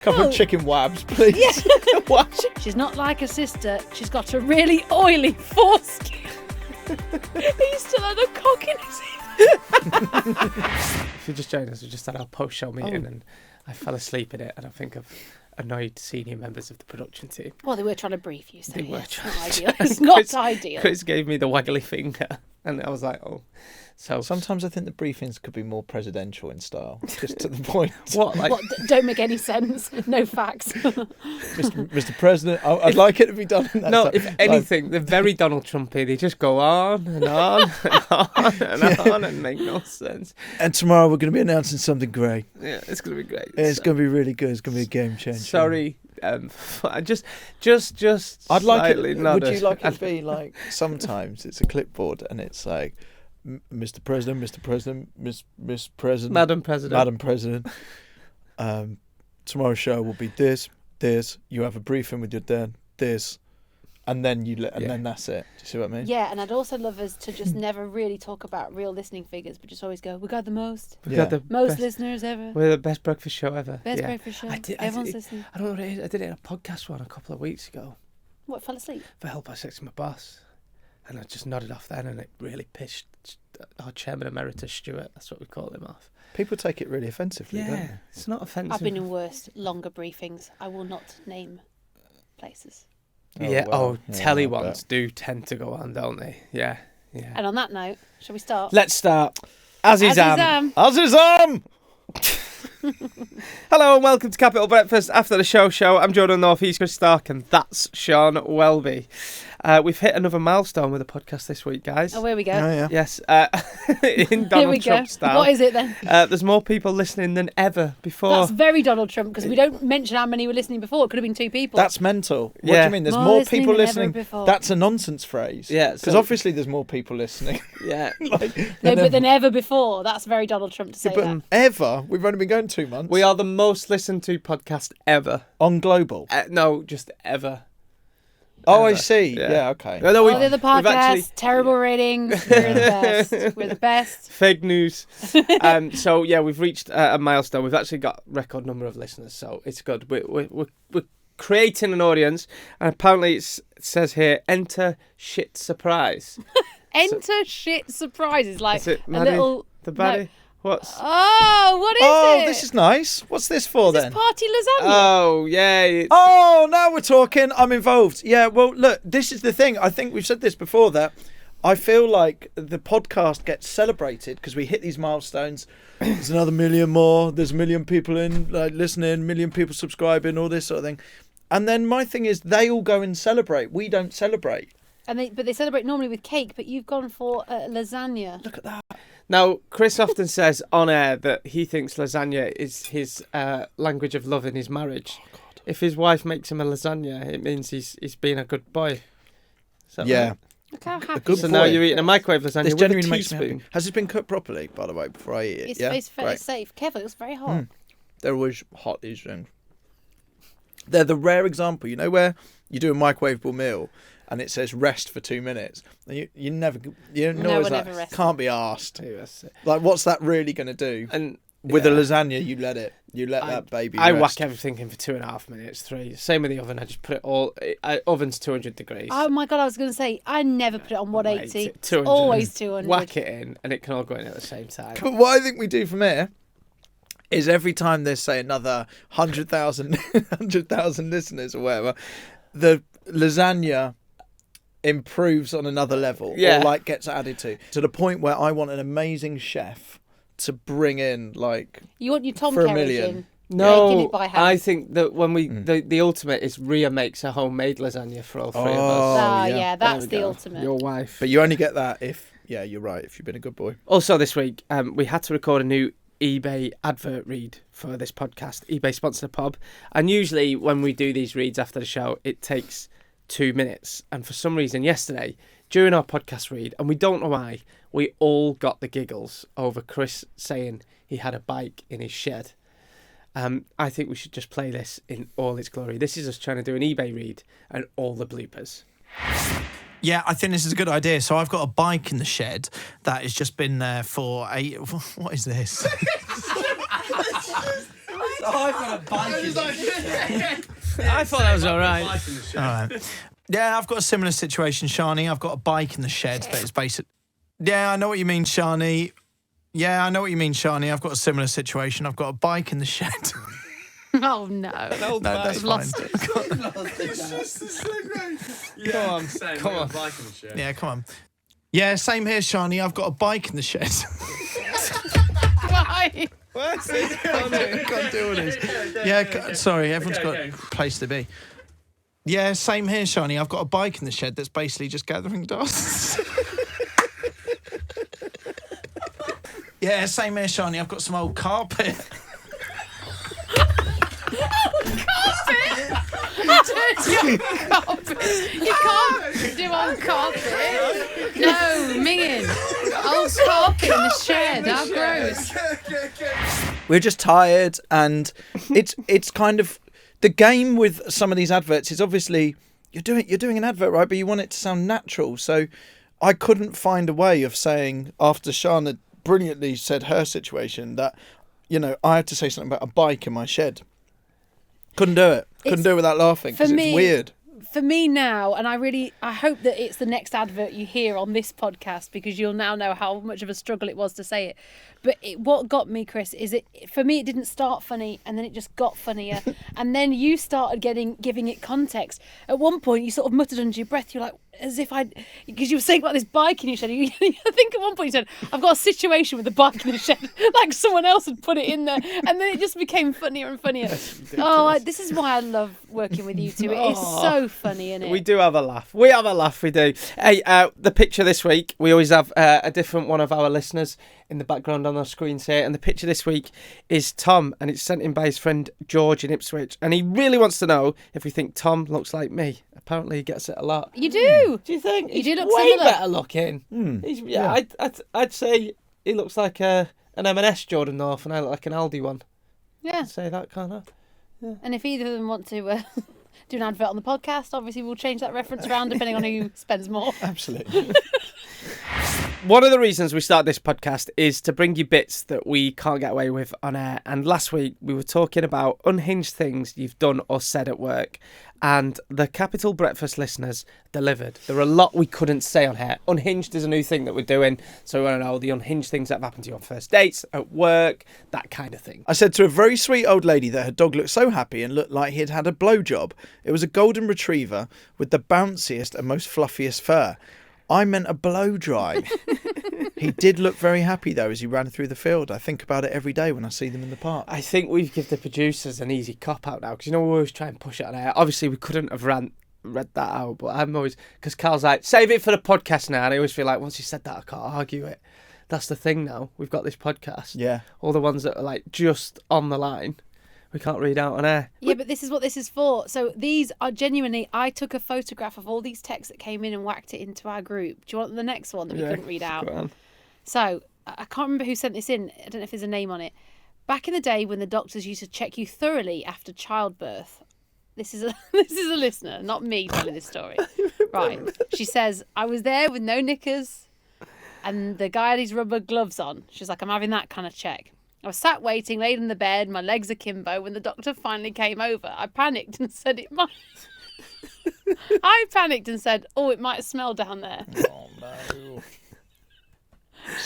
Couple of chicken wabs, please. Yeah. What? She's not like her sister. She's got a really oily foreskin. He still had a cock in his head. If you just joined us, we just had our post-show meeting and I fell asleep in it, and I think I've annoyed senior members of the production team. Well, they were trying to brief you, so They were it's trying not to- ideal. It's not ideal. Chris gave me the waggly finger, and I was like, oh. So Sometimes I think the briefings could be more presidential in style, just to the point. what? Like, What, don't make any sense. No facts. Mr. President, I'd like it to be done in that no, style. if anything, they're very Donald Trumpy. They just go on and on and on and on and make no sense. And tomorrow we're going to be announcing something great. Yeah, it's going to be great. It's going to be really good. It's going to be a game changer. Sorry. I just I'd like it. slightly Would nodded. you like it to be like sometimes it's a clipboard and it's like, Mr. President, Mr. President, Miss President, Madam President. Madam President. Tomorrow's show will be this. You have a briefing with your dad. This, and then then that's it. Do you see what I mean? Yeah, and I'd also love us to just never really talk about real listening figures, but just always go, we got the most. We got the Most best, listeners ever. We're the best breakfast show ever. Best yeah. breakfast show. Everyone's listening. I don't know what it is. I did it in a podcast one a couple of weeks ago. What, fell asleep? For help I sex my boss. And I just nodded off then, and it really pissed our chairman emeritus, Stuart. That's what we call him off. People take it really offensively, don't Yeah, they? it's not offensive. I've been in worse, longer briefings. I will not name places. Yeah, well, telly I ones do tend to go on, don't they? Yeah. And on that note, shall we start? Let's start. Azizam. Azizam! Hello and welcome to Capital Breakfast After the Show. I'm Jordan North, he's Chris Stark, and that's Sean Welby. We've hit another milestone with the podcast this week, guys. Oh, here we go. Oh, yeah. Yes, in Here we Donald go. Trump style. What is it then? There's more people listening than ever before. That's very Donald Trump, because we don't mention how many were listening before. It could have been 2 people. That's mental. What do Yeah. you mean? There's More more listening people than ever listening. before. That's a nonsense phrase. Yeah, Because so- obviously there's more people listening. Yeah. No, but than ever before. That's very Donald Trump to say But that. ever, we've only been going 2 months. We are the most listened to podcast ever. on global. No, just ever. Oh, I ever. see. Yeah. Yeah, okay. No, All we've the other podcasts, actually- terrible ratings. We're the best. We're the best. Fake news. So yeah, we've reached a milestone. We've actually got a record number of listeners, so it's good. We're creating an audience, and apparently it says here, enter shit surprise. Enter shit surprises. Like Is it a Maddie, little... the baddie? No. What's? Oh, what is Oh, it? this is nice. What's this for Is this then? party lasagna? Oh yeah. It's, Oh, now we're talking. I'm involved. Yeah, well, look, this is the thing. I think we've said this before, that I feel like the podcast gets celebrated because we hit these milestones. There's another 1 million more. There's 1 million people listening, 1 million people subscribing, all this sort of thing. And then my thing is they all go and celebrate. We don't celebrate. But they celebrate normally with cake, but you've gone for lasagna. Look at that. Now, Chris often says on air that he thinks lasagna is his language of love in his marriage. Oh, God. If his wife makes him a lasagna, it means he's being a good boy. Is that Yeah. right? Look how happy. good So boy. now you're eating a microwave lasagna This with a genuinely makes me happy. teaspoon. Has it been cooked properly, by the way, before I eat it? It's, yeah? it's fairly Right. safe. Careful, it's very hot. They're always hot, these things. They're the rare example, you know, where you do a microwavable meal and it says rest for 2 minutes. And you never, you know, No always one like, ever rests. can't be arsed. Yeah, that's it. Like, what's that really going to do? And With yeah. a lasagna, you let that baby I rest. whack everything in for 2.5 minutes, 3. Same with the oven. I just put it all. Oven's 200 degrees. Oh my God, I was going to say, I never put it on 180. Wait, It's 200. always 200. Whack it in, and it can all go in at the same time. But what I think we do from here is every time there's, say, another 100,000 listeners or whatever, the lasagna improves on another level, Yeah. or like gets added to the point where I want an amazing chef to bring in, like, You want your Tom For $1 Kerridge million. in. Making No, it by hand. I think that when we the ultimate is Ria makes a homemade lasagna for all 3 of us. Ah, yeah. yeah, There that's we the go. ultimate. Your wife. but you only get that if, yeah, you're right, if you've been a good boy. Also this week, we had to record a new eBay advert read for this podcast. eBay sponsored a pub, and usually when we do these reads after the show, it takes 2 minutes. And for some reason yesterday, during our podcast read, and we don't know why, we all got the giggles over Chris saying he had a bike in his shed. I think we should just play this in all its glory. This is us trying to do an eBay read and all the bloopers. Yeah, I think this is a good idea. So I've got a bike in the shed that has just been there for what is this? I've got a bike in the shed. I thought that was all right. All right. Yeah, I've got a similar situation, Shani. I've got a bike in the shed that is basic. Yeah, I know what you mean, Shani. I've got a similar situation. I've got a bike in the shed. Oh no. No, that's fine. Lost it. Come on. Yeah, come on. Yeah, same here, Shani. I've got a bike in the shed. Why? Can't do all this. Yeah, sorry, everyone's got a place to be. Yeah, same here, Shani. I've got a bike in the shed that's basically just gathering dust. Yeah, same here, Shani. I've got some old carpet. Dirty old carpet. You can't do old carpet. No, minging. Old carpet in the shed. How gross. We're just tired, and it's kind of the game with some of these adverts is obviously you're doing an advert, right? But you want it to sound natural. So I couldn't find a way of saying, after Shana brilliantly said her situation, that I had to say something about a bike in my shed. Couldn't do it. Couldn't do it without laughing, because it's weird. For me now, and I hope that it's the next advert you hear on this podcast, because you'll now know how much of a struggle it was to say it. But what got me, Chris, is for me it didn't start funny, and then it just got funnier, and then you started giving it context. At one point, you sort of muttered under your breath. You're like, as if because you were saying about this bike in your shed. I think at one point you said, "I've got a situation with the bike in the shed," like someone else had put it in there, and then it just became funnier and funnier. This is why I love working with you two. It is so funny, isn't it? We do have a laugh. We do. Hey, the picture this week, we always have a different one of our listeners in the background on our screens here, and the picture this week is Tom, and it's sent in by his friend George in Ipswich, and he really wants to know if we think Tom looks like me. Apparently he gets it a lot. You do. Do you think? You do look way similar. better looking. I'd say he looks like an M&S Jordan North, and I look like an Aldi one. Yeah. I'd say that kind of. Yeah. And if either of them want to do an advert on the podcast, obviously we'll change that reference around depending on who spends more. Absolutely. One of the reasons we start this podcast is to bring you bits that we can't get away with on air. And last week we were talking about unhinged things you've done or said at work. And the Capital Breakfast listeners delivered. There are a lot we couldn't say on here. Unhinged is a new thing that we're doing. So we want to know the unhinged things that have happened to you on first dates, at work, that kind of thing. I said to a very sweet old lady that her dog looked so happy and looked like he'd had a blowjob. It was a golden retriever with the bounciest and most fluffiest fur. I meant a blow dry. He did look very happy, though, as he ran through the field. I think about it every day when I see them in the park. I think we've given the producers an easy cop-out now, because, we always try and push it on air. Obviously, we couldn't have read that out, but I'm always... Because Carl's like, save it for the podcast now, and I always feel like, once you said that, I can't argue it. That's the thing now. We've got this podcast. Yeah. All the ones that are, just on the line, we can't read out on air. Yeah, but this is what this is for. So these are genuinely... I took a photograph of all these texts that came in and whacked it into our group. Do you want the next one that we couldn't read out? Go on. So, I can't remember who sent this in. I don't know if there's a name on it. Back in the day when the doctors used to check you thoroughly after childbirth. This is a listener, not me telling this story. Right. She says, I was there with no knickers and the guy had his rubber gloves on. She's like, I'm having that kind of check. I was sat waiting, laid in the bed, my legs akimbo, when the doctor finally came over. I panicked and said it might... it might smell down there. Oh, no.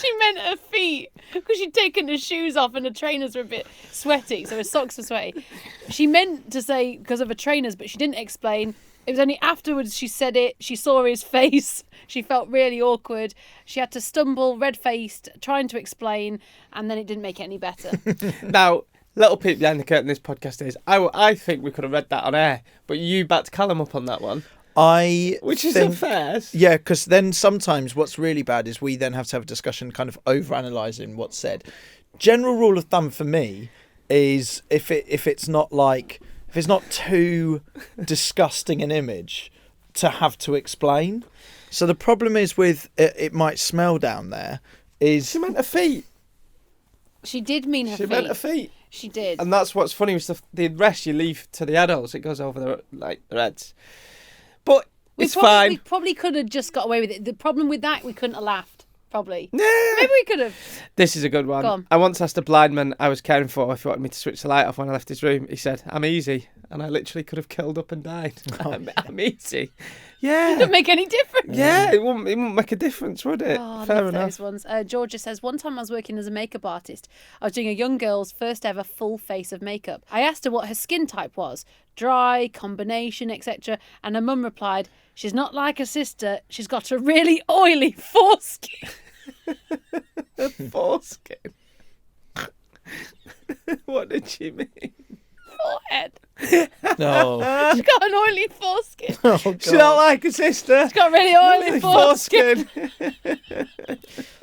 She meant her feet, because she'd taken her shoes off and her trainers were a bit sweaty, so her socks were sweaty. She meant to say because of her trainers, but she didn't explain. It was only afterwards she said it. She saw his face. She felt really awkward. She had to stumble, red-faced, trying to explain, and then it didn't make it any better. Now, little peek behind the curtain this podcast is, I think we could have read that on air, but you backed Callum up on that one. Which isn't fair. Yeah, because then sometimes what's really bad is we then have to have a discussion kind of over-analysing what's said. General rule of thumb for me is if it's not too disgusting an image to have to explain. So the problem is with it might smell down there is... She meant her feet. She did mean her feet. She meant her feet. She did. And that's what's funny with the rest you leave to the adults. It goes over the heads. But it's fine. We probably could have just got away with it. The problem with that, we couldn't have laughed. probably. Nah. Maybe we could have. This is a good one. Go on. I once asked a blind man I was caring for if he wanted me to switch the light off when I left his room. He said, "I'm easy," and I literally could have curled up and died. I'm easy. Yeah. It doesn't make any difference. Yeah, it wouldn't make a difference, would it? Oh, I Fair love enough. those ones. Georgia says, one time I was working as a makeup artist. I was doing a young girl's first ever full face of makeup. I asked her what her skin type was, dry, combination, etc. And her mum replied, "She's not like her sister. She's got a really oily foreskin." Foreskin. What did she mean? Forehead. No. She's got an oily foreskin. Oh, God. She's not like a sister. She's got a really oily foreskin.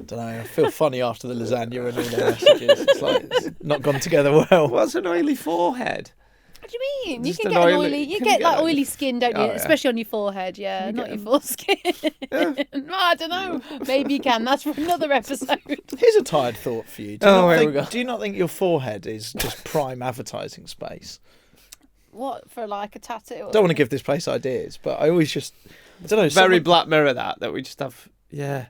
Don't know. I feel funny after the lasagna and all the messages. It's like it's not gone together well. What's an oily forehead? What do you mean? Just You can an get an oily- oily. You can get you like get oily skin, don't you? Oh, yeah. Especially on your forehead. Yeah, you not get your foreskin. No, I don't know. Maybe you can. That's for another episode. Here's a tired thought for you. Here we go. Do you not think your forehead is just prime advertising space? What, for like a tattoo? Or Don't want to give this place ideas, but I always just, I don't know. Very Black Mirror that we just have. Yeah.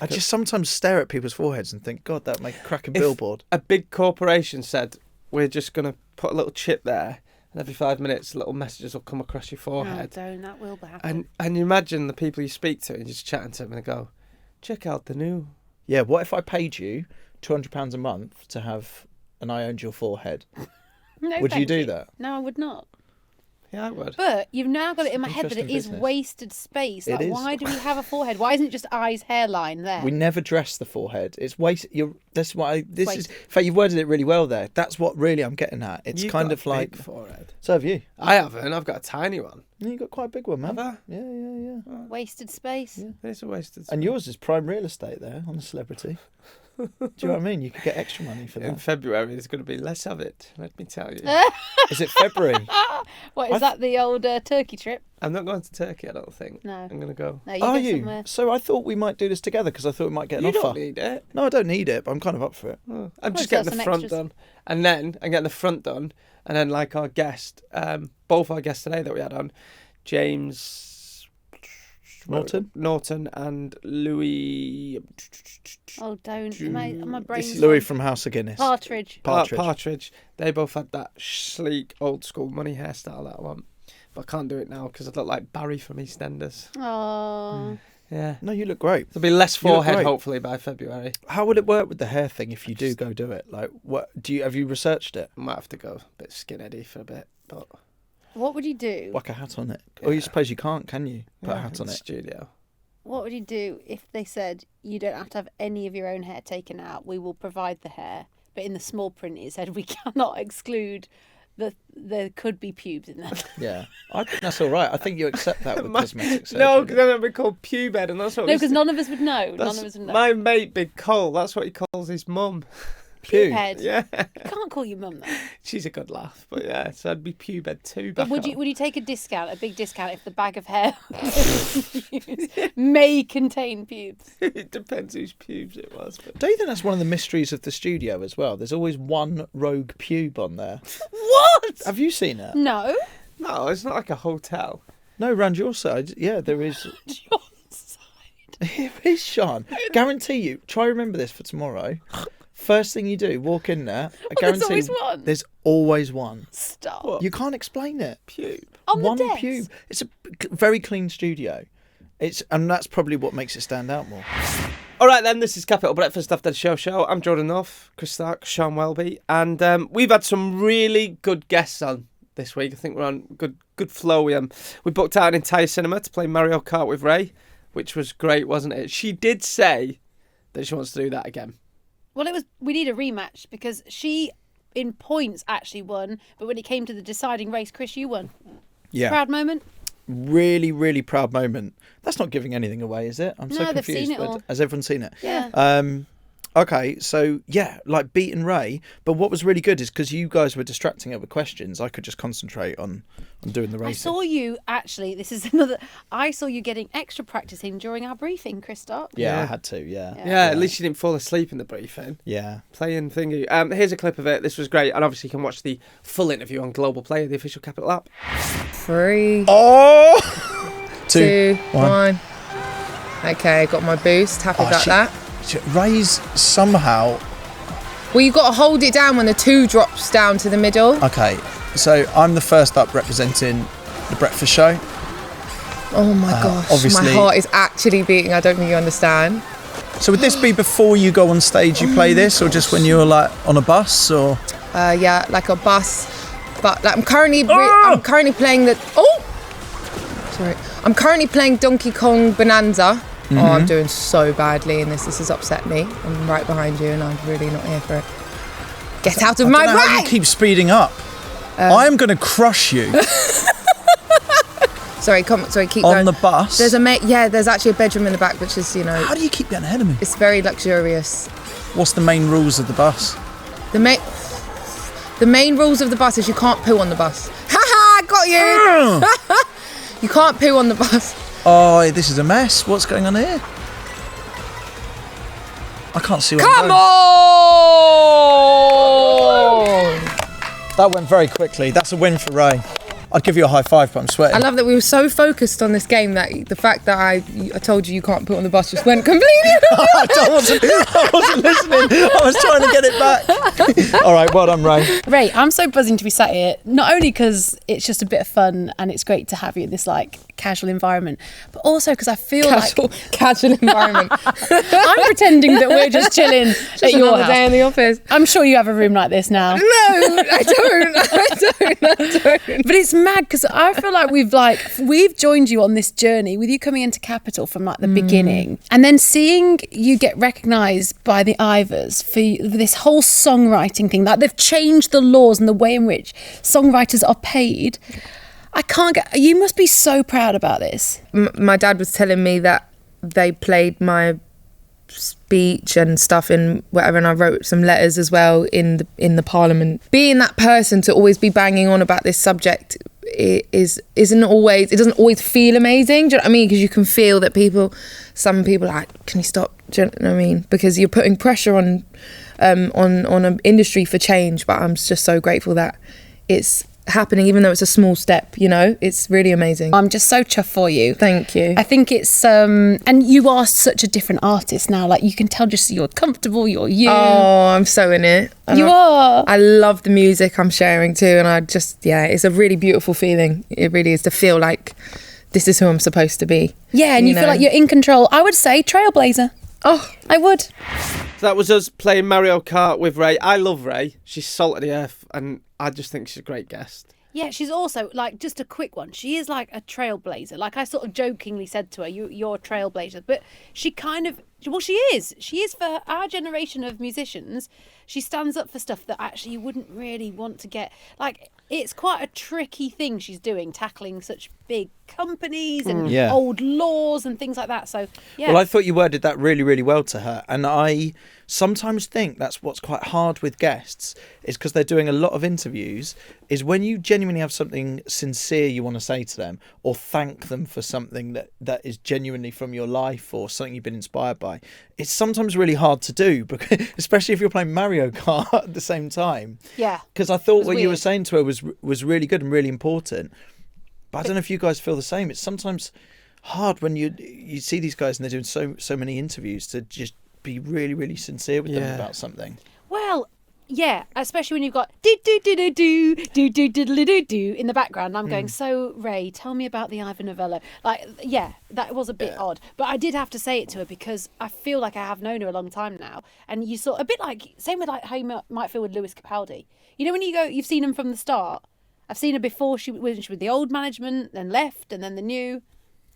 I just sometimes stare at people's foreheads and think, God, that'd make a cracking billboard. A big corporation said, "We're just going to put a little chip there, and every 5 minutes, little messages will come across your No, forehead." don't. That will happen. And you imagine the people you speak to and you're just chatting to them and they go, "Check out the new." Yeah, what if I paid you £200 a month to have an I owned your forehead? No, Would you thank do that? No, I would not. Yeah, I would. But you've now got it in my head that it Interesting is business. wasted space. It Like, is. why do we have a forehead? Why isn't it just eyes, hairline there? We never dress the forehead. It's waste. That's why this is. Waste. In fact, you've worded it really well there. That's what really I'm getting at. It's You've kind got of a like. big forehead. So have you? I haven't. I've got a tiny one. You got quite a big one, man. Have I? Yeah. Wasted space. Yeah. It's a wasted. And yours is prime real estate there on a celebrity. Do you know what I mean? You could get extra money for In that. February, there's going to be less of it. Let me tell you. Is it February? What, is that the old Turkey trip? I'm not going to Turkey. I don't think. No. I'm going to go. No, you Are go you? somewhere. So I thought we might do this together because I thought we might get an You offer. don't need it. No, I don't need it, but I'm kind of up for it. Oh, I'm just sell getting the some front extras. done, and then I'm getting the front done, and then like our guest, both our guests today that we had on, James Norton and Louis. Oh, don't. My brain's Louis from House of Guinness. Partridge. Partridge. They both had that sleek old school money hairstyle that I want, but I can't do it now because I look like Barry from EastEnders. Oh. Yeah. No, you look great. There'll be less You look forehead great. hopefully by February. How would it work with the hair thing if you do go do it? Like, what have you researched it? I might have to go a bit skinheady for a bit, but What would you do? Whack a hat on it. Or you Yeah. suppose you can't, can you? Put a yeah, hat in on the it. studio. What would you do if they said you don't have to have any of your own hair taken out? We will provide the hair, but in the small print it said we cannot exclude that there could be pubes in there. Yeah. I think that's all right. I think you accept that with cosmetic surgery. No, because then it'll be called pubed, and that's what No, we because used to- none of us would know. None that's of us would know. my mate, Big Cole. That's what he calls his mum. Pube. Head. Yeah, You can't call your mum that. she's a good laugh, but yeah, so I'd be pubed too. But back would on. you take a discount, a big discount, if the bag of hair may contain pubes? It depends whose pubes it was. But Don't you think that's one of the mysteries of the studio as well? There's always one rogue pube on there. What? Have you seen it? No. no, it's not like a hotel. No, round your side. Yeah, there is. Your side. Here is, Sean. Guarantee you. Try remember this for tomorrow. First thing you do, walk in there. I Well, there's guarantee always one. There's always one. Stop. What? You can't explain it. Pube. On One the desk. pube. It's a very clean studio. And that's probably what makes it stand out more. All right, then. This is Capital Breakfast After the Show. I'm Jordan North, Chris Stark, Sean Welby, and we've had some really good guests on this week. I think we're on good flow. We booked out an entire cinema to play Mario Kart with Ray, which was great, wasn't it? She did say that she wants to do that again. Well, we need a rematch because she, in points, actually won. But when it came to the deciding race, Chris, you won. Yeah. Proud moment. Really, really proud moment. That's not giving anything away, is it? I'm so No, they've confused. seen it but all. has everyone seen it? Yeah. Okay, so yeah, like beating Ray. But what was really good is because you guys were distracting her with questions, I could just concentrate on doing the racing. I saw you actually. This is another. I saw you getting extra practicing during our briefing, Chris Stark. Yeah, Yeah. I had to. Yeah. Yeah, at least you didn't fall asleep in the briefing. Yeah. Playing thingy. Here's a clip of it. This was great, and obviously you can watch the full interview on Global Player, the official Capital app. 3, Oh. 2, 1. 1. Okay, got my boost. Happy about she- that. Ray's somehow... Well, you've got to hold it down when the 2 drops down to the middle. Okay, so I'm the first up representing the breakfast show. Oh my gosh, obviously... my heart is actually beating. I don't think you understand. So would this be before you go on stage, you play this, or just when you're like on a bus, or? Yeah, like a bus. But like, I'm currently playing the. Sorry. I'm currently playing Donkey Kong Bonanza. Mm-hmm. Oh, I'm doing so badly in this. This has upset me. I'm right behind you, and I'm really not here for it. Get out of my way! How you keep speeding up. I'm going to crush you. Sorry, keep on going. The bus? There's actually a bedroom in the back, which is, How do you keep getting ahead of me? It's very luxurious. What's the main rules of the bus? The main rules of the bus is you can't poo on the bus. Haha, got you! You can't poo on the bus. Oh, this is a mess. What's going on here? I can't see where I'm going. That went very quickly. That's a win for Ray. I'd give you a high five, but I'm sweating. I love that we were so focused on this game that the fact that I told you can't put on the bus just went completely. I wasn't listening. I was trying to get it back. All right, well done, Ray. Ray, I'm so buzzing to be sat here, not only because it's just a bit of fun and it's great to have you in this like casual environment, but also because I feel casual environment. I'm pretending that we're just chilling at your house. Day in the office. I'm sure you have a room like this now. No, I don't. But it's mad because I feel like we've joined you on this journey with you coming into Capital from like the beginning, and then seeing you get recognised by the Ivors for this whole songwriting thing. Like they've changed the laws and the way in which songwriters are paid. You must be so proud about this. My dad was telling me that they played my speech and stuff in whatever, and I wrote some letters as well in the Parliament. Being that person to always be banging on about this subject it doesn't always feel amazing. Do you know what I mean? Because you can feel that some people are like, can you stop? Do you know what I mean? Because you're putting pressure on an industry for change. But I'm just so grateful that it's happening, even though it's a small step. It's really amazing. I'm just so chuffed for you. Thank you. I think it's and you are such a different artist now. Like you can tell, just you're comfortable, you're you. Oh, I'm so in it. You are. I love the music I'm sharing too, and it's a really beautiful feeling. It really is, to feel like this is who I'm supposed to be. Yeah, and you feel like you're in control. I would say trailblazer. Oh, I would. That was us playing Mario Kart with Ray. I love Ray. She's salt of the earth, and I just think she's a great guest. Yeah, she's also, like, just a quick one. She is like a trailblazer. Like I sort of jokingly said to her, you're a trailblazer. But she kind of, she is. She is for our generation of musicians. She stands up for stuff that actually you wouldn't really want to get. Like, it's quite a tricky thing she's doing, tackling such big companies and old laws and things like that. So, yeah. Well, I thought you worded that really, really well to her. And I sometimes think that's what's quite hard with guests, is because they're doing a lot of interviews, is when you genuinely have something sincere you want to say to them, or thank them for something that is genuinely from your life or something you've been inspired by. It's sometimes really hard to do, because, especially if you're playing Mario Kart at the same time. Yeah. Because I thought what you were saying to her was really good and really important. But I don't know if you guys feel the same. It's sometimes hard when you see these guys and they're doing so many interviews to just be really, really sincere with them about something. Well, yeah, especially when you've got do in the background. I'm going, so Ray, tell me about the Ivor Novello. Like, yeah, that was a bit odd. But I did have to say it to her because I feel like I have known her a long time now. And you sort a bit like, same with like how you might feel with Lewis Capaldi. You know, when you go, you've seen him from the start. I've seen her before. She was with the old management, then left, and then the new.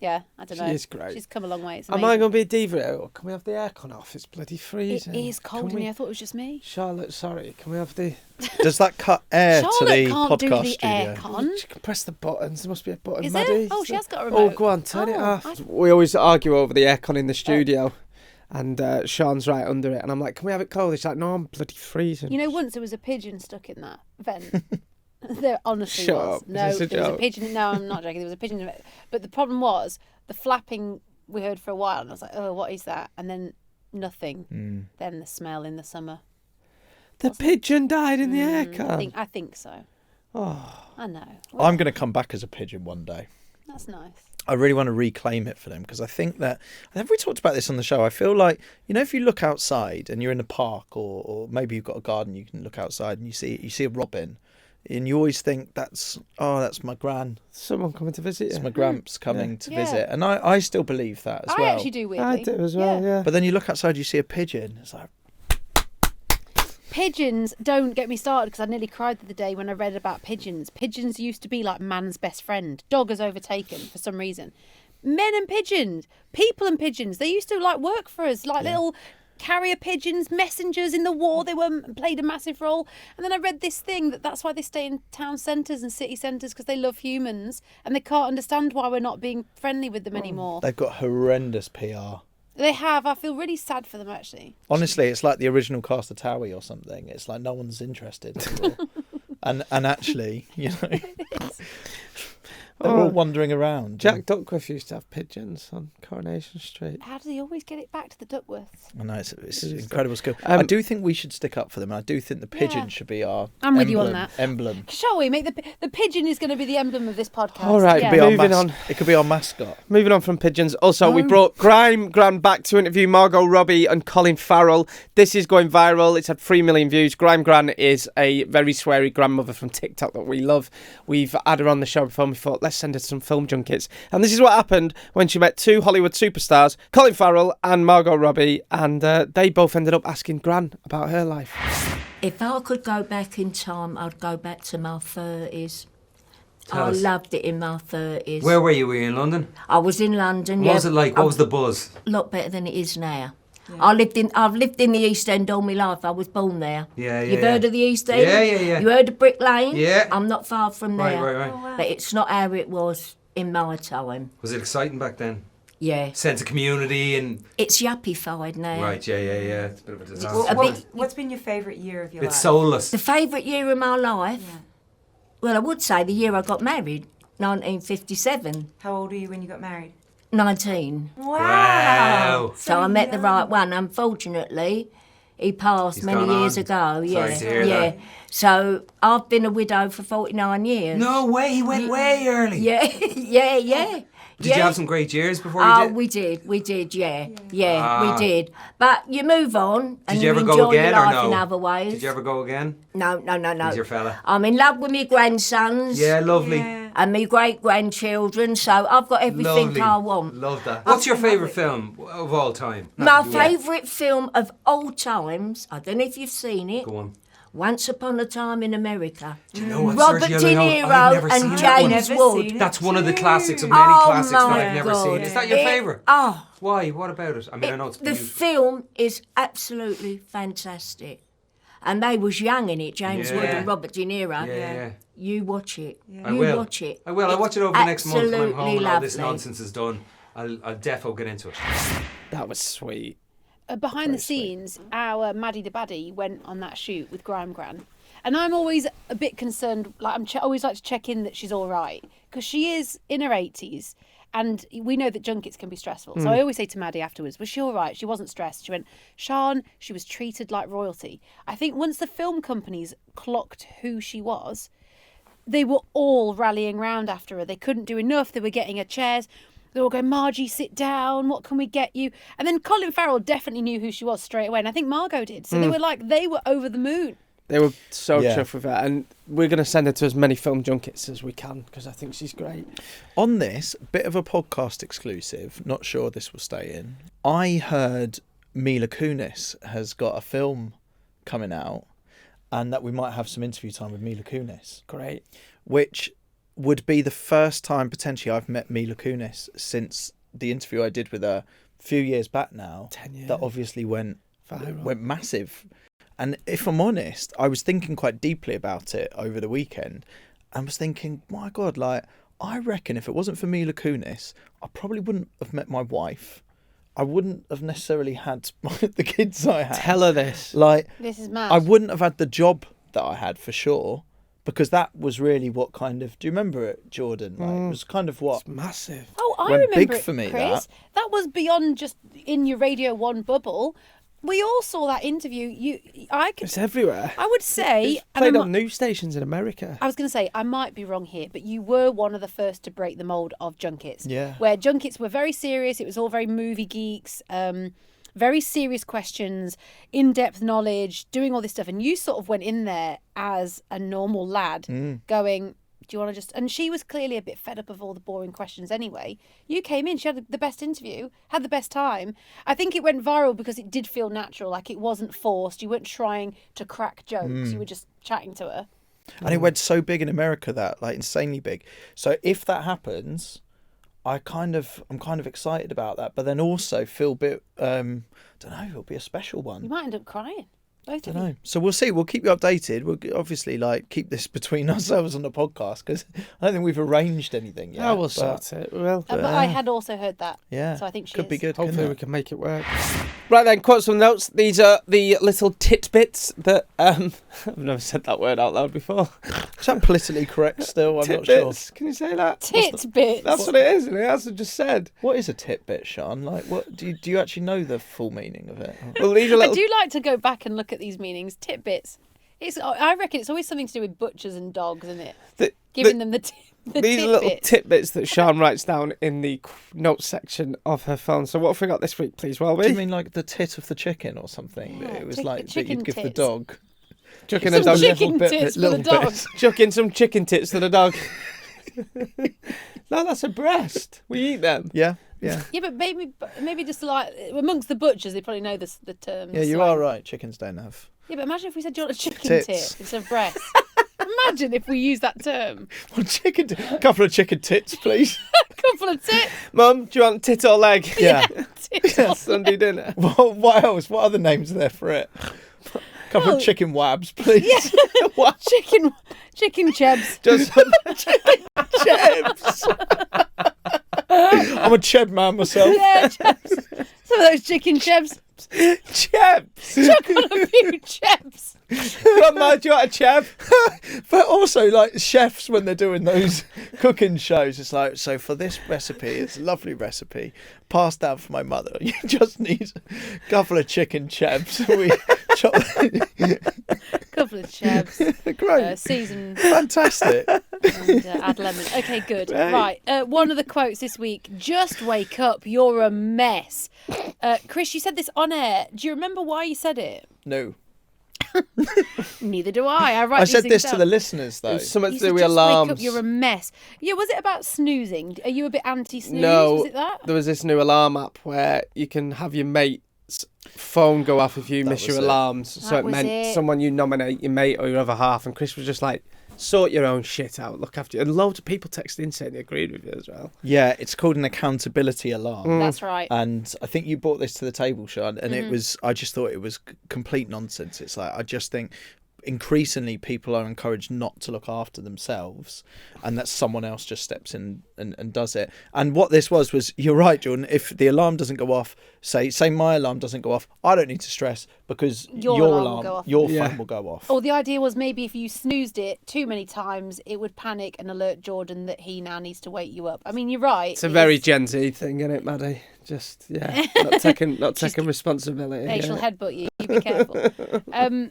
Yeah, I don't know. She is great. She's come a long way. It's Am I going to be a diva? Or can we have the aircon off? It's bloody freezing. It is cold in here. I thought it was just me. Charlotte, sorry. Can we have the... Does that cut air to the Charlotte can't do podcast the studio? aircon. She can press the buttons. There must be a button. Is Maddie. there? Oh, she has got a remote. Oh, go on, turn it off. We always argue over the aircon in the studio. And Sean's right under it. And I'm like, can we have it cold? She's like, no, I'm bloody freezing. You know, once there was a pigeon stuck in that vent. There honestly Shut was. up. No, Is this a there was a joke? pigeon. No, I'm not joking. There was a pigeon in it. But the problem was the flapping we heard for a while. And I was like, oh, what is that? And then nothing. Then the smell in the summer. The pigeon died in the aircon. I think so. Oh. I know. I'm going to come back as a pigeon one day. That's nice. I really want to reclaim it for them because I think that, have we talked about this on the show? I feel like, if you look outside and you're in a park or maybe you've got a garden, you can look outside and you see a robin and you always think that's my gran. Someone coming to visit you. It's my gramps coming to visit. And I still believe that as well. I actually do, weirdly. I do as well, yeah. But then you look outside, you see a pigeon. It's like... Pigeons, don't get me started, because I nearly cried the other day when I read about pigeons. Pigeons used to be like man's best friend. Dog has overtaken for some reason. Men and pigeons, people and pigeons, they used to work for us, little carrier pigeons, messengers in the war. They played a massive role. And then I read this thing that's why they stay in town centres and city centres, because they love humans and they can't understand why we're not being friendly with them anymore. They've got horrendous PR. They have. I feel really sad for them, actually. Honestly, it's like the original cast of Towie or something. It's like no one's interested anymore. and actually, they're all wandering around. Jack Duckworth used to have pigeons on Coronation Street. How do they always get it back to the Duckworths? I know, it's incredible skill. I do think we should stick up for them. I do think the pigeon should be our I'm with you on that. emblem. Shall we make the pigeon is going to be the emblem of this podcast? All right, moving on. It could be our mascot. Moving on from pigeons. Also, we brought Grime Gran back to interview Margot Robbie and Colin Farrell. This is going viral. It's had 3 million views. Grime Gran is a very sweary grandmother from TikTok that we love. We've had her on the show before and we thought, let's send her some film junkets. And this is what happened when she met 2 Hollywood superstars, Colin Farrell and Margot Robbie, and they both ended up asking Gran about her life. If I could go back in time, I'd go back to my 30s. I loved it in my 30s. Where were you? Were you in London? I was in London. What was it like? What was the buzz? A lot better than it is now. Yeah. I've lived in the East End all my life. I was born there. You've heard of the East End? Yeah. You heard of Brick Lane? Yeah. I'm not far from there. Right. Oh, wow. But it's not how it was in my time. Was it exciting back then? Yeah. Sense of community and... It's yuppified now. Right, yeah. It's a bit of a disaster. What's been your favourite year of your life? It's soulless. The favourite year of my life? Yeah. Well, I would say the year I got married, 1957. How old were you when you got married? 19. Wow. So I met the right one. Unfortunately, he passed many years ago. Yeah. Sorry to hear that. So I've been a widow for 49 years. No way, he went way early. Yeah. Did you have some great years before you did? Oh, we did, yeah, we did. But you move on and you enjoy go again, your life or no? in other ways. Did you ever go again? No. He's your fella. I'm in love with my grandsons. Yeah, lovely. Yeah. And my great-grandchildren, so I've got everything Lovely. I want. Love that. What's your favourite film of all time? My favourite film of all times, I don't know if you've seen it. Go on. Once Upon a Time in America. Do you know what, Robert Sergio De Leone? I've never Niro seen and that one. James Never Wood. seen it. That's one of the classics of Oh many classics that my I've never God. seen. Is that your favourite? Oh. Why? What about it? I mean, I know it's The beautiful. film is absolutely fantastic. And they was young in it, James Wood and Robert De Niro. Yeah. You watch it. Yeah. I will. watch it. I will. I'll watch it over the next month when I'm home Absolutely and all this lovely. nonsense is done. I'll defo get into it. That was sweet. Behind the scenes, our Maddie the Baddie went on that shoot with Grime Gran. And I'm always a bit concerned, always like to check in that she's all right, because she is in her 80s, and we know that junkets can be stressful. So I always say to Maddie afterwards, was she all right? She wasn't stressed. She went, Sian, she was treated like royalty. I think once the film companies clocked who she was, they were all rallying round after her. They couldn't do enough. They were getting her chairs. They were going, Margie, sit down. What can we get you? And then Colin Farrell definitely knew who she was straight away. And I think Margot did. So they were over the moon. They were so chuffed with her, and we're going to send her to as many film junkets as we can because I think she's great. On this, bit of a podcast exclusive, not sure this will stay in. I heard Mila Kunis has got a film coming out and that we might have some interview time with Mila Kunis. Great. Which would be the first time potentially I've met Mila Kunis since the interview I did with her a few years back now. 10 years. That obviously went Viral. massive. And if I'm honest, I was thinking quite deeply about it over the weekend and was thinking, my God, I reckon if it wasn't for Mila Kunis, I probably wouldn't have met my wife. I wouldn't have necessarily had the kids I had. Tell her this. This is mad. I wouldn't have had the job that I had for sure, because that was really what kind of... Do you remember it, Jordan? It was kind of what... It's massive. Oh, I went remember big it, for me, Chris. That was beyond just in your Radio 1 bubble. we all saw that interview. It's everywhere. I would say, It's played on news stations in America. I was going to say, I might be wrong here, but you were one of the first to break the mould of junkets. Yeah. Where junkets were very serious. It was all very movie geeks, very serious questions, in-depth knowledge, doing all this stuff. And you sort of went in there as a normal lad going, do you want to just... And she was clearly a bit fed up of all the boring questions anyway. You came in, she had the best interview, had the best time. I think it went viral because it did feel natural, like it wasn't forced. You weren't trying to crack jokes. You were just chatting to her. And it went so big in America, that, like, insanely big. So if that happens, I'm kind of excited about that, but then also feel a bit, don't know, it'll be a special one. You might end up crying. Both of you. I don't know. So we'll see. We'll keep you updated. We'll obviously keep this between ourselves on the podcast, because I don't think we've arranged anything yet. Oh, we'll sort it. Well, But I had also heard that. Yeah. So I think she could be good. Hopefully we can make it work. Right then, quotes from notes. These are the little titbits that I've never said that word out loud before. Is that politically correct still? I'm not sure. Can you say that? Titbits. That's what it is, isn't it? That's what I just said. What is a titbit, Sean? Like, what do you actually know the full meaning of it? Well, these are I little... do like to go back and look at these meanings. Titbits. I reckon it's always something to do with butchers and dogs, isn't it? Giving them the these titbits. little tidbits that Sean writes down in the notes section of her phone. So what have we got this week, please, Welby? Do you mean like the tit of the chicken or something? Yeah, That it was chick- like that chicken you'd give the tits. dog. Chucking Some a dog. chicken tits for the dog. Chucking some chicken tits to the dog. No, that's a breast. We eat them. Yeah. Yeah, but maybe just like amongst the butchers, they probably know the term. Yeah, you are right. Chickens don't have. Yeah, but imagine if we said, do you want a chicken Tits. tit instead of breast? Imagine if we used that term. Well, a couple of chicken tits, please. A couple of tits. Mum, do you want tit or leg? Yeah. Tits. Sunday dinner. What else? What other names are there for it? A couple of chicken wabs, please. Yeah. What? Chicken chebs. Just Chebs. I'm a cheb man myself. Yeah, chebs. Some of those chicken chebs. Chebs. Chuck on a few chebs. Grandma, do you want a cheb? But also, like, chefs, when they're doing those cooking shows, it's like, so for this recipe, it's a lovely recipe, passed down from my mother. You just need a couple of chicken chebs. We chop. Couple of chebs. Great. Seasoned. Fantastic. And add lemon. Okay, good. Right. One of the quotes this week. Just wake up. You're a mess. Chris, you said this on air. Do you remember why you said it? No. Neither do I. I said this to the listeners, though. It's something You to do said, with just alarms. wake up, you're a mess. Yeah, was it about snoozing? Are you a bit anti-snooze? No, Was it that? there was this new alarm app where you can have your mate's phone go off if you miss your was it. alarms. So That it was meant it. someone you nominate, your mate or your other half. And Chris was just like, sort your own shit out, look after you. And loads of people texted in saying they agreed with you as well. Yeah, it's called an accountability alarm. That's right. And I think you brought this to the table, Sean, and I just thought it was complete nonsense. It's like, I just think increasingly people are encouraged not to look after themselves, and that someone else just steps in and does it. And what this was, you're right, Jordan, if the alarm doesn't go off, say my alarm doesn't go off, I don't need to stress, because Your your alarm will go off. your Yeah. phone will go off. Or the idea was maybe if you snoozed it too many times, it would panic and alert Jordan that he now needs to wake you up. I mean, you're right. It's a very Gen Z thing, isn't it, Maddie? Just, yeah, not taking responsibility. Hey, she'll yeah. headbutt you. You be careful.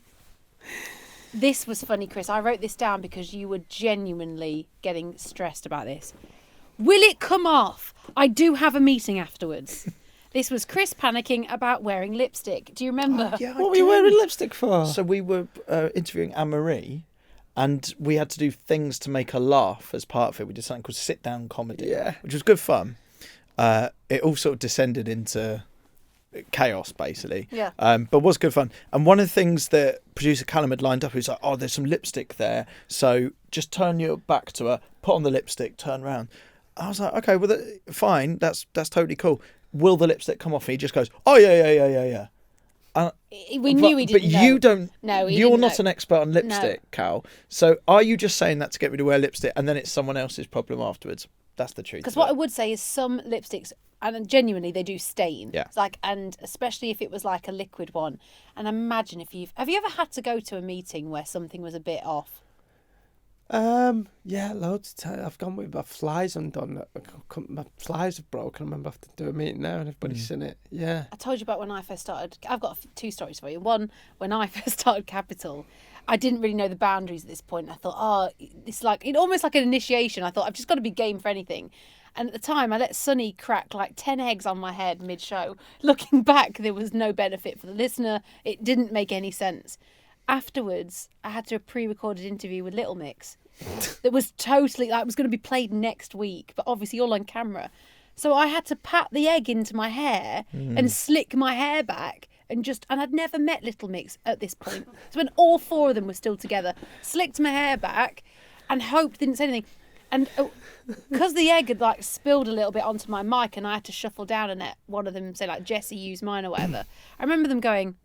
This was funny, Chris. I wrote this down because you were genuinely getting stressed about this. Will it come off? I do have a meeting afterwards. This was Chris panicking about wearing lipstick. Do you remember? Yeah, What were you wearing lipstick for? So we were interviewing Anne-Marie, and we had to do things to make her laugh as part of it. We did something called sit-down comedy, Yeah. which was good fun. It all sort of descended into chaos, basically. Yeah. But was good fun. And one of the things that producer Callum had lined up, he was like, oh, there's some lipstick there, so just turn your back to her, put on the lipstick, turn around. I was like, okay, well, fine, that's totally cool. Will the lipstick come off? And he just goes, oh, yeah. We knew he didn't But know. you don't. No, he you're didn't not know. an expert on lipstick, Cal. So are you just saying that to get me to wear lipstick, and then it's someone else's problem afterwards? That's the truth. Because of what I it. would say is some lipsticks, and genuinely they do stain. Yeah. It's like, and especially if it was like a liquid one. And imagine if have you ever had to go to a meeting where something was a bit off? Yeah, loads of time. I've gone with my flies undone. My flies have broken. I remember having to do a meeting there and everybody's seen it. Yeah. I told you about when I first started. I've got two stories for you. One, when I first started Capital, I didn't really know the boundaries at this point. I thought, it's almost like an initiation. I thought, I've just got to be game for anything. And at the time, I let Sonny crack like 10 eggs on my head mid-show. Looking back, there was no benefit for the listener. It didn't make any sense. Afterwards, I had to do a pre-recorded interview with Little Mix. That was totally, it was going to be played next week, but obviously all on camera. So I had to pat the egg into my hair and slick my hair back and I'd never met Little Mix at this point. So when all four of them were still together, slicked my hair back and hoped didn't say anything. And because the egg had spilled a little bit onto my mic and I had to shuffle down and let one of them say Jesse used mine or whatever, I remember them going,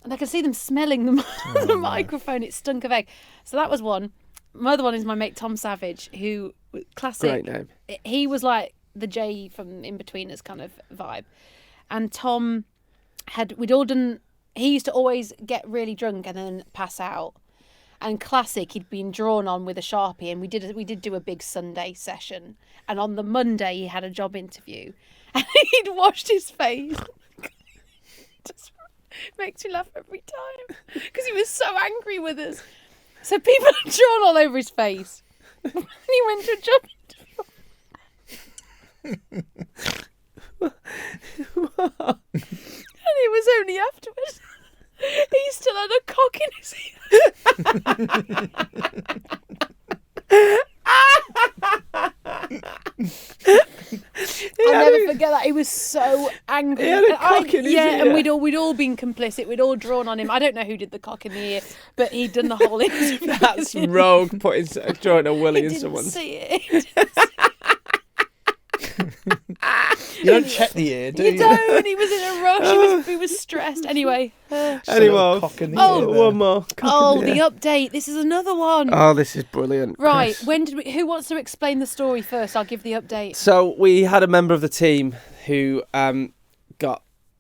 and I could see them smelling the microphone. It stunk of egg. So that was one. My other one is my mate Tom Savage, who, classic. Great name. He was like the Jay from In-Betweeners kind of vibe. And Tom we'd all done, he used to always get really drunk and then pass out. And classic, he'd been drawn on with a Sharpie, and we did do a big Sunday session. And on the Monday, he had a job interview. And he'd washed his face. Just makes me laugh every time because he was so angry with us. So people had drawn all over his face. And he went to a job interview. And it was only afterwards he still had a cock in his I'll never forget that. He was so angry. He had a cock in his ear. And we'd all been complicit. We'd all drawn on him. I don't know who did the cock in the ear, but he'd done the whole interview. That's rogue, drawing a willy in He someone's. didn't see it. You don't check the ear, do you? You don't. He was in a rush. He was stressed. Anyway. Anyway. Cock in the ear there. One more. The update. This is another one. Oh, this is brilliant. Right. Chris. Who wants to explain the story first? I'll give the update. So we had a member of the team who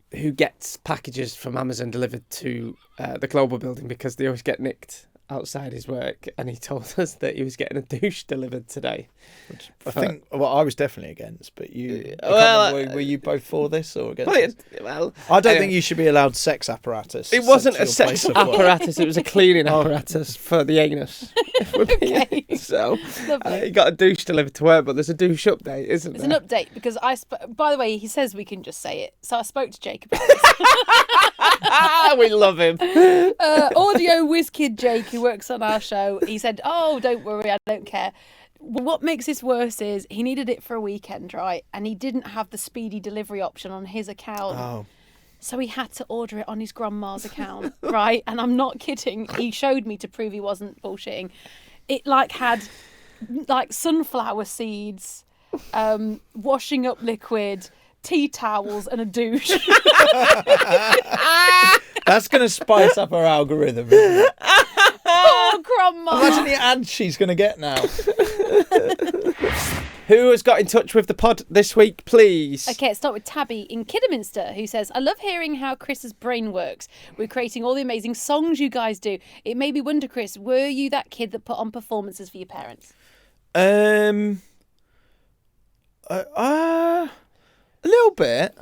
gets packages from Amazon delivered to the Global Building because they always get nicked outside his work, and he told us that he was getting a douche delivered today. Which I think, I was definitely against, but you. Were you both for this or against? Well, I don't think you should be allowed sex apparatus. It wasn't a sent to sex your place of work. apparatus; it was a cleaning apparatus for the anus. Okay. So he got a douche delivered to work, but there's a douche update, isn't There's there? an update because by the way, he says we can just say it. So I spoke to Jake about this. We love him. Audio whiz kid Jake, who works on our show, he said, "Oh, don't worry, I don't care." What makes this worse is he needed it for a weekend, right? And he didn't have the speedy delivery option on his account. Oh. So he had to order it on his grandma's account, right? And I'm not kidding. He showed me to prove he wasn't bullshitting. It had sunflower seeds, washing up liquid, tea towels and a douche. That's going to spice up our algorithm, isn't it? Oh, grandma. Imagine the ads she's going to get now. Who has got in touch with the pod this week, please? Okay, let's start with Tabby in Kidderminster, who says, "I love hearing how Chris's brain works. We're creating all the amazing songs you guys do. It made me wonder, Chris, were you that kid that put on performances for your parents?" A little bit.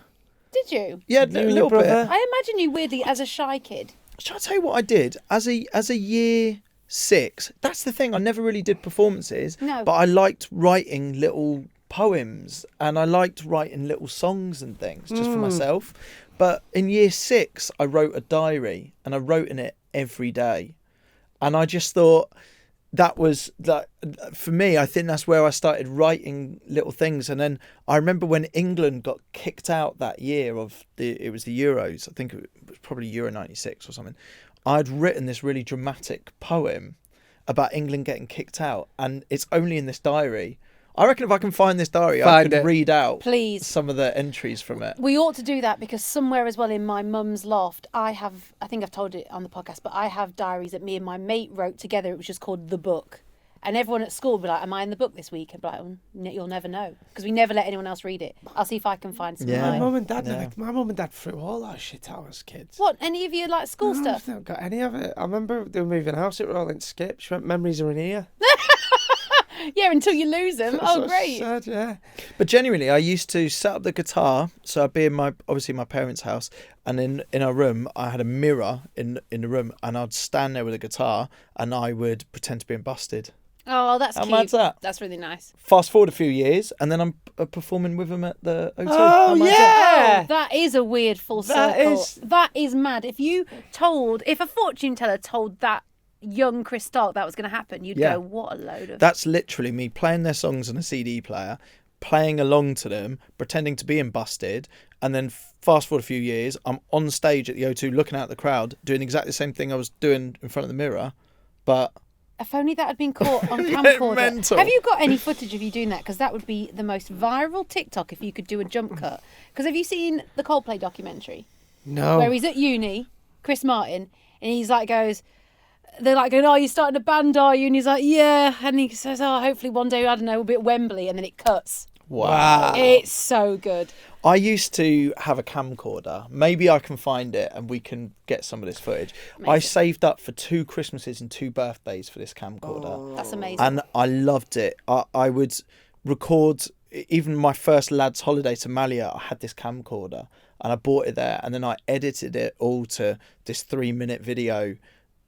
Did you? Yeah, a You and your little bit. brother? I imagine you weirdly as a shy kid. Shall I tell you what I did as a year 6? That's the thing. I never really did performances. No. But I liked writing little poems and I liked writing little songs and things just for myself. But in year 6, I wrote a diary and I wrote in it every day. And I just thought that was that for me. I think that's where I started writing little things. And then I remember when England got kicked out that year it was the Euros. I think it was probably Euro 96 or something. I'd written this really dramatic poem about England getting kicked out, and it's only in this diary. I reckon if I can find this diary, I could read out some of the entries from it. We ought to do that because somewhere as well in my mum's loft, I think I've told it on the podcast, but I have diaries that me and my mate wrote together. It was just called The Book. And everyone at school would be like, am I in the book this week? And be like, you'll never know. Because we never let anyone else read it. I'll see if I can find some. Yeah. My mum and dad threw all our shit out as kids. What? Any of you like school stuff? I've not got any of it. I remember they were moving house, it were all in skip. She went, memories are in here. Yeah, until you lose them. Oh, great. Sad, yeah. But genuinely, I used to set up the guitar. So I'd be in my parents' house, and in our room, I had a mirror in the room, and I'd stand there with a guitar, and I would pretend to be busted. Oh, that's How cute. mad's that? That's really nice. Fast forward a few years, and then I'm performing with them at the O2. Oh, yeah. Oh, that is a weird full circle. That is mad. If a fortune teller told that young Chris Stark that was going to happen, you'd go, what a load of... That's literally me playing their songs on a CD player, playing along to them, pretending to be in Busted, and then fast forward a few years, I'm on stage at the O2 looking out at the crowd, doing exactly the same thing I was doing in front of the mirror, but... If only that had been caught on camcorder. Mental. Have you got any footage of you doing that? Because that would be the most viral TikTok if you could do a jump cut. Because have you seen the Coldplay documentary? No. Where he's at uni, Chris Martin, and he's like they're like going, oh, you're starting a band, are you? And he's like, yeah. And he says, oh, hopefully one day, I don't know, we'll be at Wembley. And then it cuts. Wow. It's so good. I used to have a camcorder. Maybe I can find it and we can get some of this footage. Amazing. I saved up for 2 Christmases and 2 birthdays for this camcorder. That's amazing. And I loved it. I would record, even my first lad's holiday to Malia, I had this camcorder and I bought it there, and then I edited it all to this 3-minute video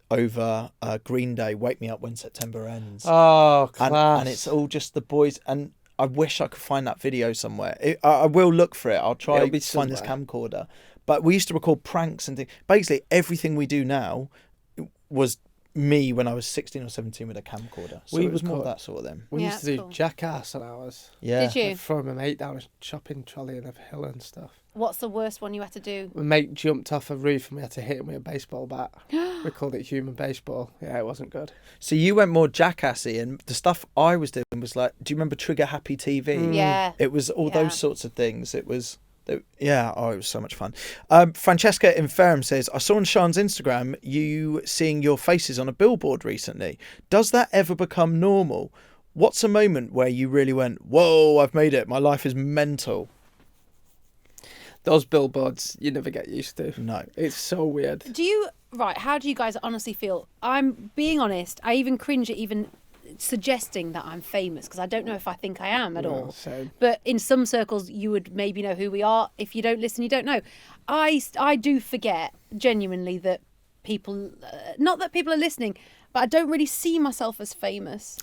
over Green Day, Wake Me Up When September Ends. Oh, class. And it's all just the boys, and I wish I could find that video somewhere. I will look for it. I'll try to find this camcorder. But we used to record pranks and things. Basically, everything we do now was me when I was 16 or 17 with a camcorder. So it was more that sort of thing. We used to do Jackass on ours. Yeah. Did you? Throw my mate down a shopping trolley in a hill and stuff. What's the worst one you had to do? My mate jumped off a roof and we had to hit him with a baseball bat. We called it human baseball. Yeah, it wasn't good. So you went more jackassy, and the stuff I was doing was like, do you remember Trigger Happy TV? Yeah. It was all those sorts of things. It was... it was so much fun. Francesca in Ferrum says, I saw on Sean's Instagram you seeing your faces on a billboard recently. Does that ever become normal? What's a moment where you really went, whoa, I've made it, my life is mental? Those billboards, you never get used to. No. It's so weird. How do you guys honestly feel? I'm being honest, I even cringe at even suggesting that I'm famous, because I don't know if I think I am at all. Same. But in some circles you would maybe know who we are. If you don't listen, you don't know. I do forget genuinely that people, not that people are listening, but I don't really see myself as famous.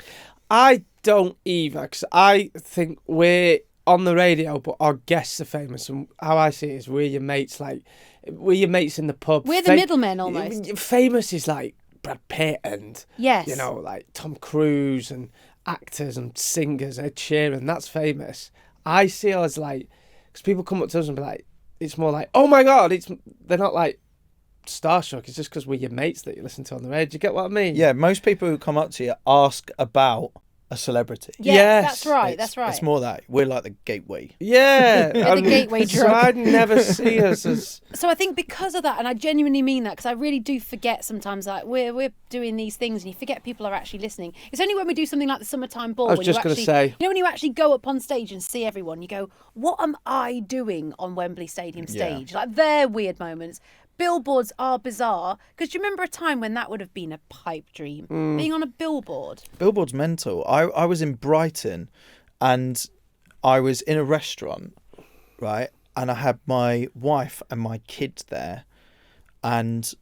I don't either, because I think we're on the radio, but our guests are famous, and how I see it is we're your mates in the pub. We're the middlemen almost. Famous is like Brad Pitt and yes, like Tom Cruise and actors and singers, Ed Sheeran. That's famous. I see us like, because people come up to us and be like, it's more like, oh my god, they're not like starstruck. It's just because we're your mates that you listen to on the radio. Do you get what I mean? Yeah, most people who come up to you ask about a celebrity. Yes, that's right. It's more that we're like the gateway. Yeah, we're the gateway drug. So I'd never see us as. So I think because of that, and I genuinely mean that, because I really do forget sometimes, like we're doing these things and you forget people are actually listening. It's only when we do something like the summertime ball. I was just going to say, when you actually go up on stage and see everyone, you go, "What am I doing on Wembley Stadium stage?" Like they're weird moments. Billboards are bizarre, because do you remember a time when that would have been a pipe dream, being on a billboard? Billboard's mental. I was in Brighton and I was in a restaurant, right? And I had my wife and my kids there, and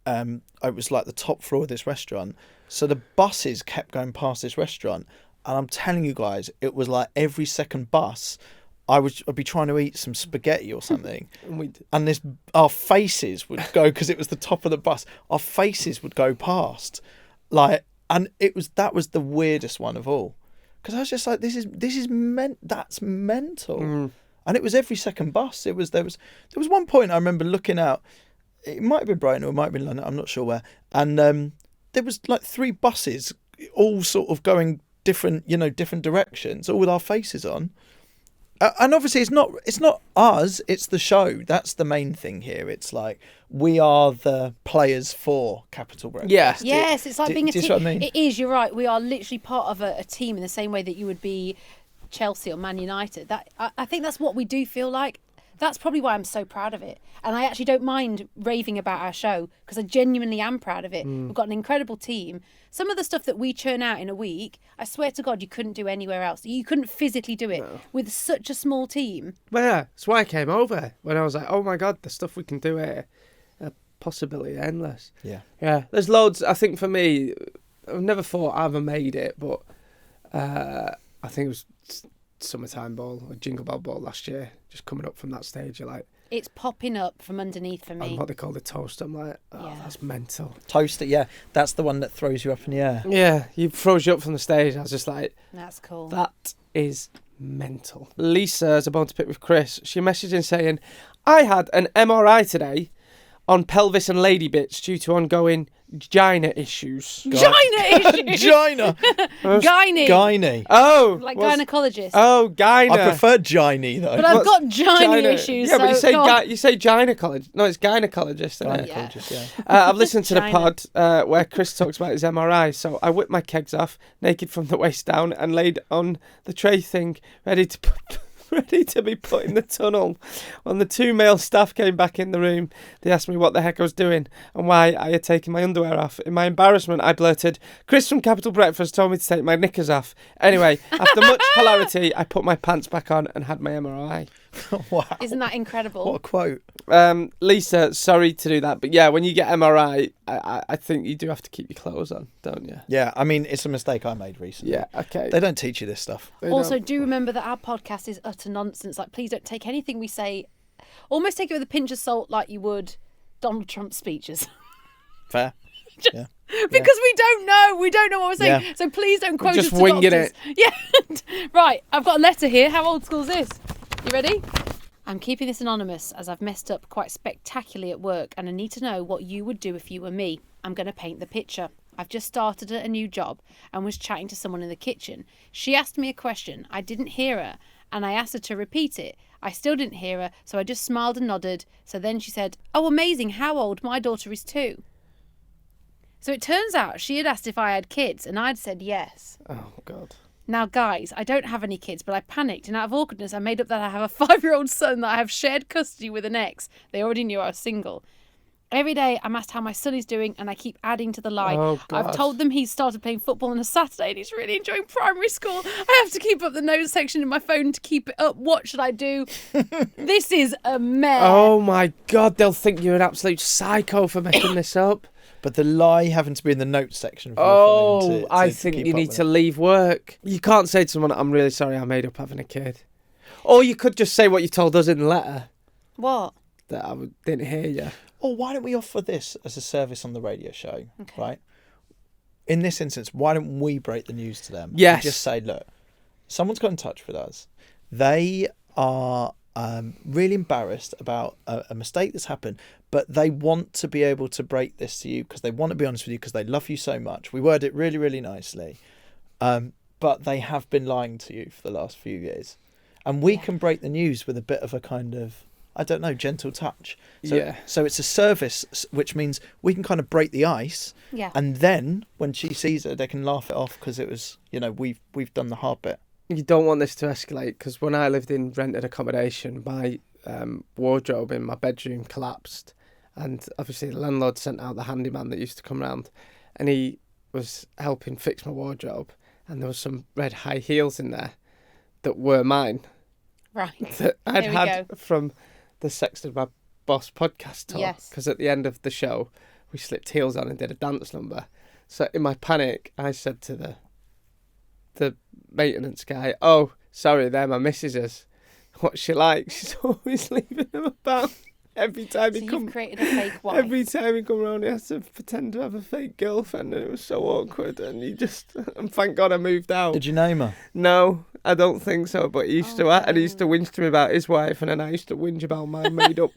I was like the top floor of this restaurant. So the buses kept going past this restaurant, and I'm telling you guys, it was like every second bus I'd be trying to eat some spaghetti or something, and our faces would go, because it was the top of the bus. Our faces would go past, and that was the weirdest one of all, because I was just like, that's mental, and it was every second bus. There was one point I remember looking out. It might have been Brighton or it might have been London. I'm not sure where, and there was like 3 buses, all sort of going different directions, all with our faces on. And obviously, it's not us. It's the show. That's the main thing here. It's like we are the players for Capital Breakfast. Yeah. Yes, it's like being a do you team. see what I mean? It is. You're right. We are literally part of a team in the same way that you would be Chelsea or Man United. That I think that's what we do feel like. That's probably why I'm so proud of it. And I actually don't mind raving about our show because I genuinely am proud of it. We've got an incredible team. Some of the stuff that we churn out in a week, I swear to God, you couldn't do anywhere else. You couldn't physically do it with such a small team. Well, yeah, that's why I came over when I was like, oh my God, the stuff we can do here, possibility endless. Yeah. Yeah, there's loads. I think for me, I've never thought I ever made it, but I think it was Summertime Ball or Jingle Bell Ball last year, just coming up from that stage, you're like... It's popping up from underneath for me. And what they call the toast, I'm like, that's mental. Toaster, yeah. That's the one that throws you up in the air. Yeah, he throws you up from the stage. I was just like... That's cool. That is mental. Lisa is about to pick with Chris. She messaged in saying, I had an MRI today on pelvis and lady bits due to ongoing gina issues. Gina issues? Gina. Gynae. Oh. Like gynecologist. Oh, gyna. I prefer gynae though. But I've got gina issues. Yeah, but so you say gynecologist. No, it's gynecologist. Gynecologist, yeah. I've listened to the pod where Chris talks about his MRI. So I whipped my kegs off, naked from the waist down, and laid on the tray thing, ready to be put in the tunnel. When the two male staff came back in the room, they asked me what the heck I was doing and why I had taken my underwear off. In my embarrassment, I blurted, Chris from Capital Breakfast told me to take my knickers off. Anyway, after much hilarity, I put my pants back on and had my MRI. Wow. Isn't that incredible? What a quote. Lisa, sorry to do that, but yeah, when you get MRI, I think you do have to keep your clothes on, don't you? Yeah, I mean, it's a mistake I made recently. Yeah, okay. They don't teach you this stuff. Also, do remember that our podcast is utter nonsense. Like, please don't take anything we say, almost take it with a pinch of salt like you would Donald Trump's speeches. Fair. Yeah. Because we don't know what we're saying. Yeah. So please don't quote us to winging doctors. it. Yeah. Right, I've got a letter here. How old school is this? You ready? I'm keeping this anonymous as I've messed up quite spectacularly at work and I need to know what you would do if you were me. I'm going to paint the picture. I've just started at a new job and was chatting to someone in the kitchen. She asked me a question. I didn't hear her and I asked her to repeat it. I still didn't hear her, so I just smiled and nodded. So then she said, oh, amazing, how old? My daughter is 2. So it turns out she had asked if I had kids and I'd said yes. Oh, God. Now, guys, I don't have any kids, but I panicked, and out of awkwardness, I made up that I have a 5-year-old son that I have shared custody with an ex. They already knew I was single. Every day, I'm asked how my son is doing, and I keep adding to the lie. Oh, God. I've told them he's started playing football on a Saturday, and he's really enjoying primary school. I have to keep up the notes section in my phone to keep it up. What should I do? This is a mess. Oh, my God, they'll think you're an absolute psycho for making this up. But the lie having to be in the notes section of your phone I think you need to leave work. You can't say to someone, I'm really sorry I made up having a kid. Or you could just say what you told us in the letter. What? That I didn't hear you. Or why don't we offer this as a service on the radio show, right? In this instance, why don't we break the news to them? Yes. And just say, look, someone's got in touch with us. They are really embarrassed about a mistake that's happened, but they want to be able to break this to you because they want to be honest with you because they love you so much. We word it really, really nicely. But they have been lying to you for the last few years. And we can break the news with a bit of a kind of, I don't know, gentle touch. So it's a service, which means we can kind of break the ice. Yeah. And then when she sees it, they can laugh it off because it was, we've done the hard bit. You don't want this to escalate because when I lived in rented accommodation, my wardrobe in my bedroom collapsed. And obviously the landlord sent out the handyman that used to come round and he was helping fix my wardrobe. And there was some red high heels in there that were mine. Right. That I'd had from the Sexted My Boss podcast talk. Yes. Because at the end of the show, we slipped heels on and did a dance number. So in my panic, I said to the maintenance guy, oh, sorry, they're my missus's. What's she like? She's always leaving them about. Every time he come, created a fake wife. Every time he come around, he has to pretend to have a fake girlfriend, and it was so awkward. And and thank God I moved out. Did you name her? No, I don't think so. But he used to, and he used to whinge to me about his wife, and then I used to whinge about my made up.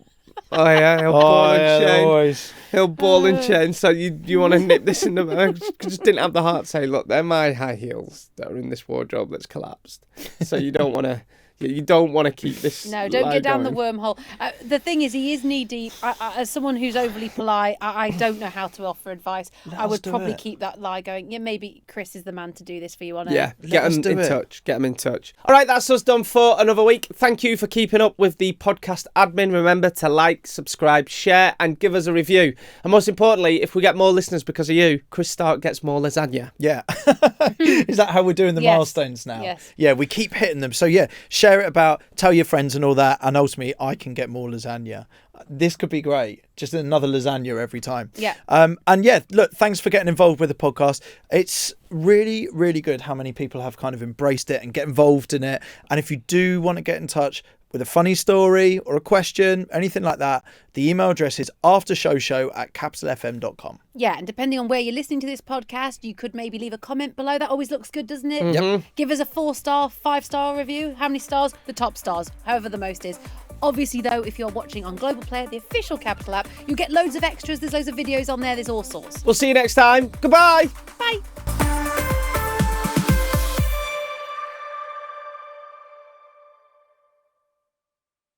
Oh yeah, he'll ball and chain. Always. He'll ball and chain. So you want to nip this in the? I just didn't have the heart to say, look, they're my high heels that are in this wardrobe that's collapsed. So you don't want to. You don't want to keep this. No, don't get down the going. wormhole. The thing is, he is knee deep. As someone who's overly polite, I don't know how to offer advice. I would probably keep that lie going. Yeah, maybe Chris is the man to do this for you on air. Yeah, get him in touch. Get him in touch. All right, that's us done for another week. Thank you for keeping up with the podcast admin. Remember to like, subscribe, share, and give us a review. And most importantly, if we get more listeners because of you, Chris Stark gets more lasagna. Yeah. Is that how we're doing the milestones now? Yes. Yeah, we keep hitting them. So yeah, share it about, tell your friends and all that, and ultimately I can get more lasagna. This could be great. Just another lasagna every time. Yeah. And yeah, look, thanks for getting involved with the podcast. It's really, really good how many people have kind of embraced it and get involved in it. And if you do want to get in touch with a funny story or a question, anything like that, the email address is aftershowshow@capitalfm.com. Yeah, and depending on where you're listening to this podcast, you could maybe leave a comment below. That always looks good, doesn't it? Yep. Give us a 4-star, 5-star review. How many stars? The top stars, however the most is. Obviously, though, if you're watching on Global Player, the official Capital app, you get loads of extras. There's loads of videos on there. There's all sorts. We'll see you next time. Goodbye. Bye.